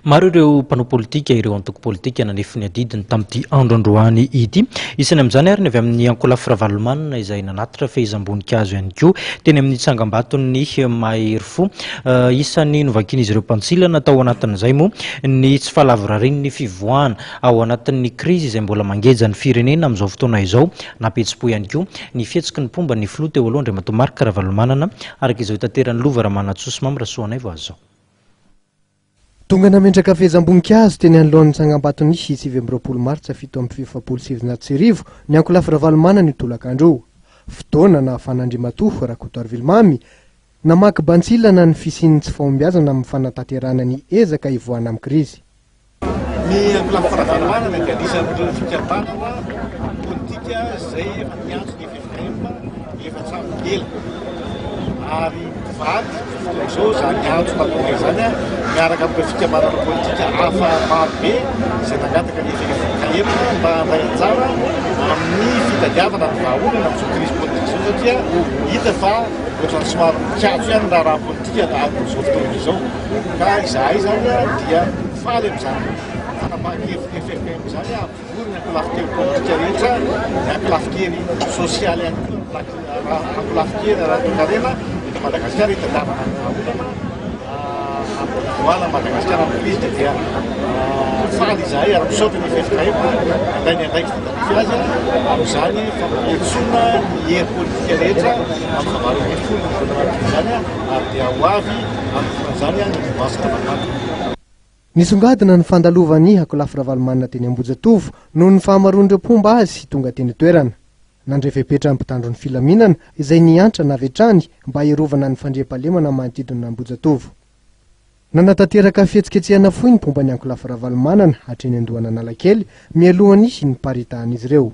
Maro ireo mpanao politika ireo antoko politika nanefiny adidiny tamin'ity andro androany ity. Isany amin'izany ary ny avy amin'ny ankolafy Ravalomanana izay nanatitra fehezam-boninkazo ihany koa teny amin'ny tsangam-bazton'ny mahery-fo. Isany novakian'izy ireo bantsilana tao anatin'izay moa ny tsy fahalavorarian'ny fivoahana ao anatin'ny krizy izay mbola mangeja ny firenena amin'izao fotoana izao. Napetsi-po ihany koa ny fihetsiky ny mpomba ny filoha teo aloha Namaky Ravalomanana araka izao tanteran'ny Ravalomanana Mamrasoana izao. Tonga nametraka fehezam-boninkazo teny anoloan'ny tsangam-bazton'ny 7 martsa 7/7/2009 ny ankolafy Ravalomanana ny tolakandro. Fotoana na fanandrimatoho rakotoarovilomamy namaky bantsilana ny fisian'ny tsy fahombiazana amin'ny fanatanterahana ny ezaka hivoahana amin'ny krizy. Ny ankolafy Ravalomanana dia anisan'ireo fikatana politika izay miantso ny fehezam efa tsamoela ary vaty izao izany antso tatona izany miaraka amin'ny fikamarana politika hafa marobe izay nangataka ny fehezam-boninkazo mba handay anjara amin'ny fitadiavana ny vahaolana amin'izao krizy politika izao satria hita fa ohatrany somary mikatso ihany raha politika amin'izao fotoana izao ka izahay zany dia faly amin'izany fanapahan-kevitra fehezam izany ampivory ny ankolafy kely politika rehetra ny ankolafy kely sosialy ihany koa ankolafy kely ara-toekarena Madagasikara itadiavana ny vahaolana amin'ny Madagasikara amin'ny krizy dia faly izahay ary misaotra ny fehezam-boninkazo anday ny andraikitra tadafy azy amin'izany fampihetsoana ny hery politika rehetra amin'ny fahavalon'ny folo izany ary dia ho avy amin'ny fotoan'izany ny mibasika Namaky. Nisongadina ny fandalovany ankolafy Ravalomanana teny Ambojatovo noho ny fahamaroan'ireo mpomba azy tonga teny toerana. Nandrevepetra ny mpitandro ny filaminana izay niantra navetrany mba hiarovana ny fandriam-pahalemana manodidina Ambojatovo. Nanatanteraka fihetsiketsehana fohy ny mpomba ny ankolafy Ravalomanana hatreny andohana Analakely mialohany ny paritahan'izy ireo.